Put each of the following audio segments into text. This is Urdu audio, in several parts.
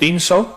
365।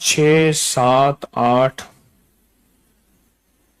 6, 7, 8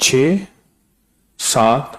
6, 7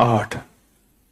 8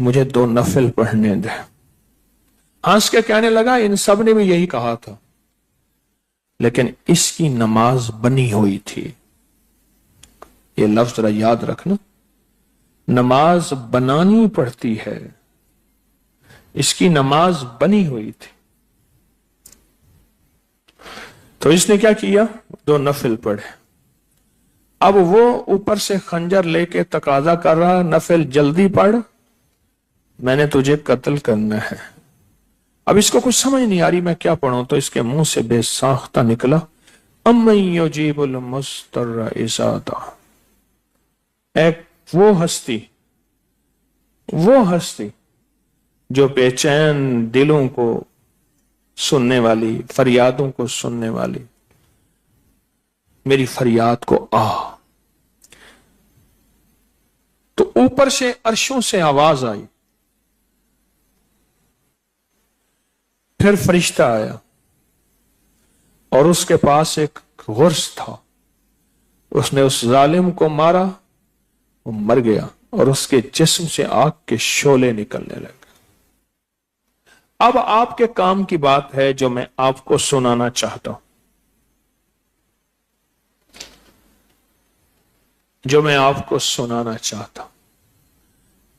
مجھے 2 نفل پڑھنے دے۔ ہنس کے کہنے لگا ان سب نے بھی یہی کہا تھا، لیکن اس کی نماز بنی ہوئی تھی۔ یہ لفظ ذرا یاد رکھنا، نماز بنانی پڑتی ہے، اس کی نماز بنی ہوئی تھی۔ تو اس نے کیا کیا؟ 2 نفل پڑھے۔ اب وہ اوپر سے خنجر لے کے تقاضا کر رہا، نفل جلدی پڑھ، میں نے تجھے قتل کرنا ہے۔ اب اس کو کچھ سمجھ نہیں آ رہی میں کیا پڑھوں، تو اس کے منہ سے بے ساختہ نکلا، امن یجیب المضطر اذا دعا۔ ایک وہ ہستی جو بے چین دلوں کو سننے والی، فریادوں کو سننے والی، میری فریاد کو آ۔ تو اوپر سے عرشوں سے آواز آئی، پھر فرشتہ آیا اور اس کے پاس ایک غرض تھا، اس نے اس ظالم کو مارا، وہ مر گیا اور اس کے جسم سے آگ کے شعلے نکلنے لگے۔ اب آپ کے کام کی بات ہے جو میں آپ کو سنانا چاہتا ہوں،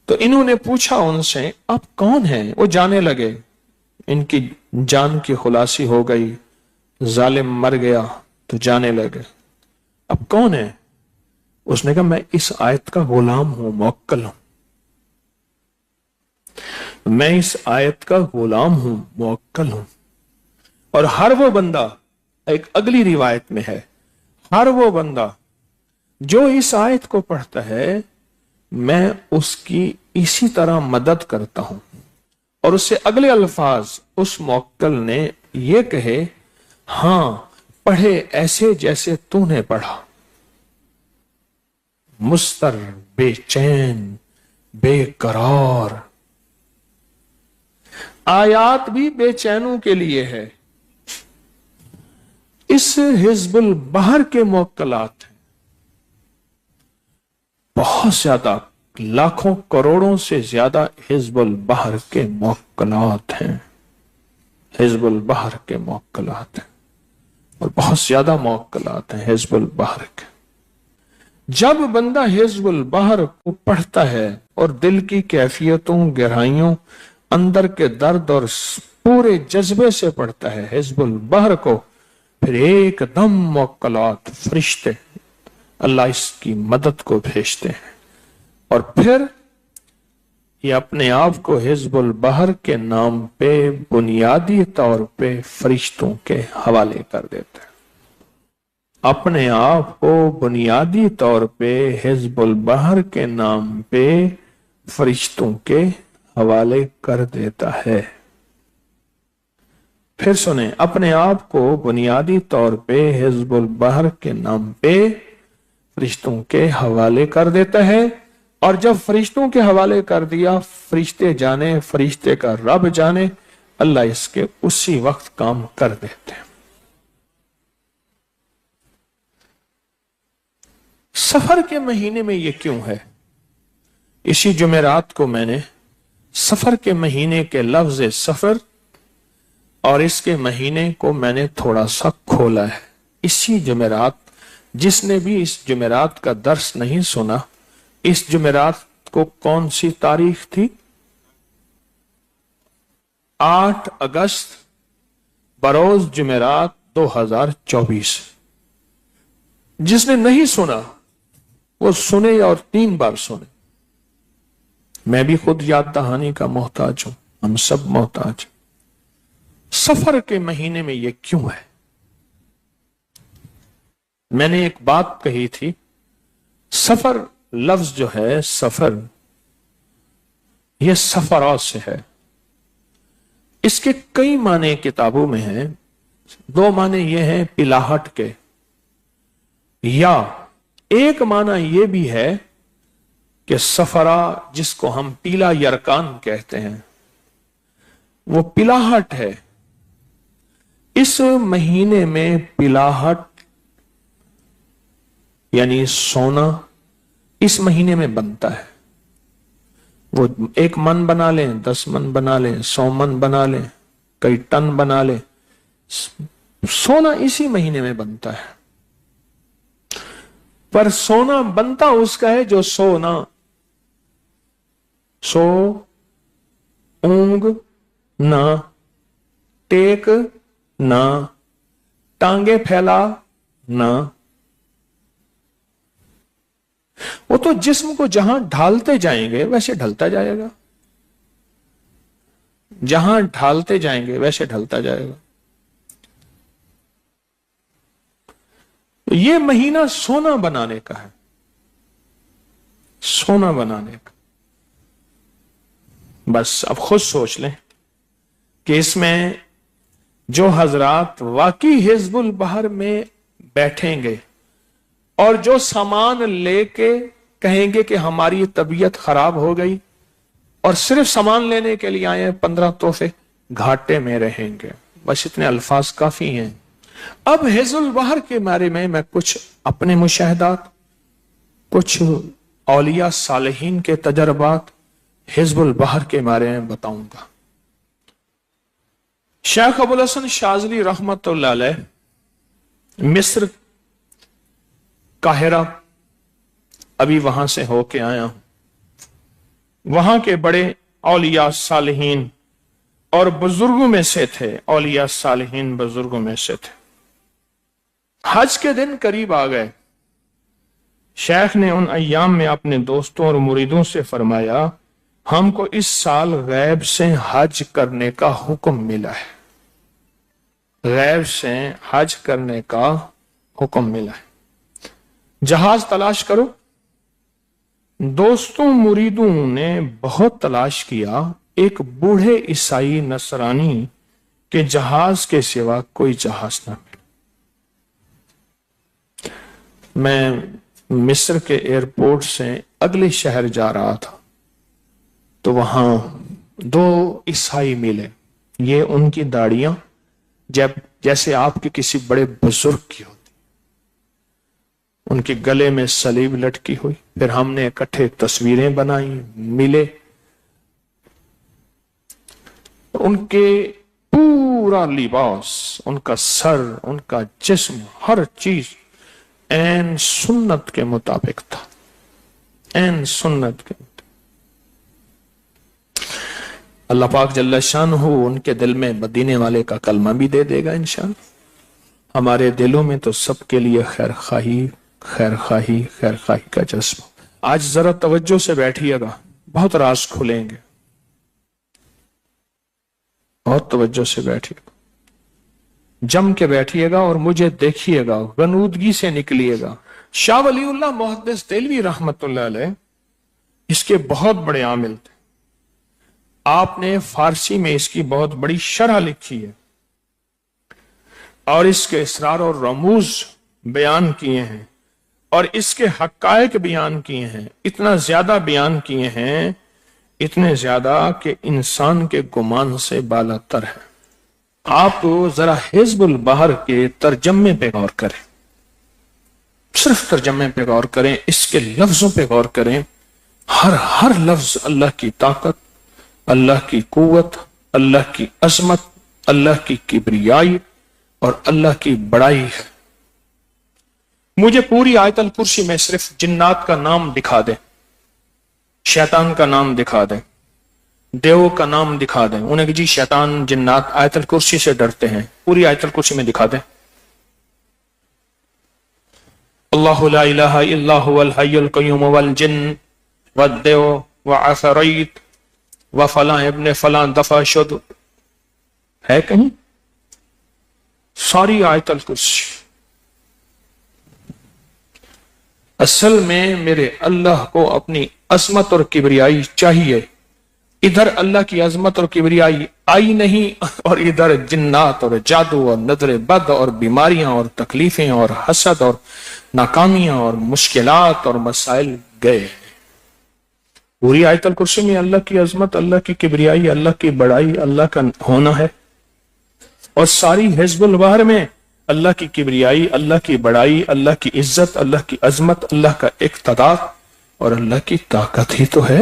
تو انہوں نے پوچھا ان سے آپ کون ہیں؟ وہ جانے لگے، ان کی جان کی خلاصی ہو گئی، ظالم مر گیا تو جانے لگے اب کون ہے؟ اس نے کہا میں اس آیت کا غلام ہوں، موکل ہوں، میں اس آیت کا غلام ہوں، موکل ہوں۔ اور ہر وہ بندہ، ایک اگلی روایت میں ہے، ہر وہ بندہ جو اس آیت کو پڑھتا ہے میں اس کی اسی طرح مدد کرتا ہوں۔ اور اس سے اگلے الفاظ اس موکل نے یہ کہے، ہاں پڑھے ایسے جیسے تو نے پڑھا، مستر، بے چین، بے قرار۔ آیات بھی بے چینوں کے لیے ہے۔ اس حزب البحر کے موکلات ہیں، بہت زیادہ، لاکھوں کروڑوں سے زیادہ حزب البحر کے موکلات ہیں، حزب البحر کے موکلات ہیں، اور بہت زیادہ موکلات ہیں حزب البحر کے۔ جب بندہ حزب البحر کو پڑھتا ہے اور دل کی کیفیتوں، گہرائیوں، اندر کے درد اور پورے جذبے سے پڑھتا ہے حزب البحر کو، پھر ایک دم موکلات، فرشتے اللہ اس کی مدد کو بھیجتے ہیں، اور پھر یہ اپنے آپ کو حزب البحر کے نام پہ بنیادی طور پہ فرشتوں کے حوالے کر دیتے ہیں، اپنے آپ کو بنیادی طور پہ حزب البحر کے نام پہ فرشتوں کے حوالے کر دیتا ہے۔ پھر سنیں، اپنے آپ کو بنیادی طور پہ حزب البحر کے نام پہ فرشتوں کے حوالے کر دیتا ہے، اور جب فرشتوں کے حوالے کر دیا، فرشتے جانے، فرشتے کا رب جانے، اللہ اس کے اسی وقت کام کر دیتے ہیں۔ سفر کے مہینے میں یہ کیوں ہے؟ اسی جمعرات کو میں نے سفر کے مہینے کے لفظ سفر اور اس کے مہینے کو میں نے تھوڑا سا کھولا ہے۔ اسی جمعرات، جس نے بھی اس جمعرات کا درس نہیں سنا، اس جمعرات کو کون سی تاریخ تھی؟ 8 اگست بروز جمعرات 2024۔ جس نے نہیں سنا وہ سنے اور 3 بار سنے۔ میں بھی خود یاد دہانی کا محتاج ہوں، ہم سب محتاج ہیں۔ سفر کے مہینے میں یہ کیوں ہے؟ میں نے ایک بات کہی تھی، سفر لفظ جو ہے، سفر، یہ سفرا سے ہے۔ اس کے کئی معنی کتابوں میں ہیں۔ 2 معنی یہ ہیں پلاہٹ کے، یا ایک معنی یہ بھی ہے کہ سفرا جس کو ہم پیلا یرکان کہتے ہیں، وہ پلاہٹ ہے۔ اس مہینے میں پلاہٹ یعنی سونا اس مہینے میں بنتا ہے۔ وہ 1 من بنا لیں, 10 من بنا لیں, 100 من بنا لیں, کئی ٹن بنا لیں, سونا اسی مہینے میں بنتا ہے. پر سونا بنتا اس کا ہے جو سونا سو اونگ نہ, ٹیک نہ, ٹانگیں پھیلا نہ. وہ تو جسم کو جہاں ڈھالتے جائیں گے ویسے ڈھلتا جائے گا, جہاں ڈھالتے جائیں گے ویسے ڈھلتا جائے گا. یہ مہینہ سونا بنانے کا ہے, سونا بنانے کا. بس اب خود سوچ لیں کہ اس میں جو حضرات واقعی حزب البحر میں بیٹھیں گے اور جو سامان لے کے کہیں گے کہ ہماری طبیعت خراب ہو گئی اور صرف سامان لینے کے لیے آئے 15 تحفے, گھاٹے میں رہیں گے. بس اتنے الفاظ کافی ہیں. اب حزب البحر کے بارے میں کچھ اپنے مشاہدات, کچھ اولیاء صالحین کے تجربات حزب البحر کے بارے میں بتاؤں گا. شیخ ابوالحسن شاذلی رحمت اللہ علیہ مصر قاہرہ, ابھی وہاں سے ہو کے آیا ہوں. وہاں کے بڑے اولیاء صالحین اور بزرگوں میں سے تھے, اولیاء صالحین بزرگوں میں سے تھے. حج کے دن قریب آ گئے. شیخ نے ان ایام میں اپنے دوستوں اور مریدوں سے فرمایا, ہم کو اس سال غیب سے حج کرنے کا حکم ملا ہے, غیب سے حج کرنے کا حکم ملا ہے, جہاز تلاش کرو. دوستوں مریدوں نے بہت تلاش کیا, ایک بوڑھے عیسائی نصرانی کے جہاز کے سوا کوئی جہاز نہ ملا. میں مصر کے ایئرپورٹ سے اگلے شہر جا رہا تھا تو وہاں 2 عیسائی ملے. یہ ان کی داڑیاں جیسے آپ کے کسی بڑے بزرگ کی ہوتی, ان کے گلے میں صلیب لٹکی ہوئی. پھر ہم نے اکٹھے تصویریں بنائی, ملے. ان کے پورا لباس, ان کا سر, ان کا جسم, ہر چیز عین سنت کے مطابق تھا, عین سنت کے مطابق. اللہ پاک جل شانہ ان کے دل میں مدینے والے کا کلمہ بھی دے دے گا انشاءاللہ. ہمارے دلوں میں تو سب کے لیے خیر خواہی خیر خواہی خیر خواہی کا جذبہ. آج ذرا توجہ سے بیٹھیے گا, بہت راز کھلیں گے, بہت توجہ سے بیٹھیے گا, جم کے بیٹھیے گا اور مجھے دیکھیے گا, غنودگی سے نکلیے گا. شاہ ولی اللہ محدث دہلوی رحمت اللہ علیہ اس کے بہت بڑے عامل تھے. آپ نے فارسی میں اس کی بہت بڑی شرح لکھی ہے اور اس کے اسرار اور رموز بیان کیے ہیں اور اس کے حقائق بیان کیے ہیں. اتنا زیادہ بیان کیے ہیں, اتنے زیادہ کہ انسان کے گمان سے بالا تر ہے. آپ ذرا حزب البحر کے ترجمے پہ غور کریں, صرف ترجمے پہ غور کریں, اس کے لفظوں پہ غور کریں. ہر لفظ اللہ کی طاقت, اللہ کی قوت, اللہ کی عظمت, اللہ کی کبریائی اور اللہ کی بڑائی ہے. مجھے پوری آیت الکرسی میں صرف جنات کا نام دکھا دیں, شیطان کا نام دکھا دیں, دیو کا نام دکھا دیں. انہیں کہ جی شیطان جنات آیت الکرسی سے ڈرتے ہیں, پوری آیت الکرسی میں دکھا دیں. اللہ لا الہ الا هو الحی القیوم والجن والدیو وعفریت وفلاں ابن فلاں دفع شد, ہے کہیں؟ ساری آیت الکرسی. اصل میں میرے اللہ کو اپنی عظمت اور کبریائی چاہیے. ادھر اللہ کی عظمت اور کبریائی آئی نہیں اور ادھر جنات اور جادو اور نظر بد اور بیماریاں اور تکلیفیں اور حسد اور ناکامیاں اور مشکلات اور مسائل گئے. پوری آیت الکرسی میں اللہ کی عظمت, اللہ کی کبریائی, اللہ کی بڑائی, اللہ کا ہونا ہے. اور ساری حزب البحر میں اللہ کی کبریائی, اللہ کی بڑائی, اللہ کی عزت, اللہ کی عظمت, اللہ کا اقتدار اور اللہ کی طاقت ہی تو ہے.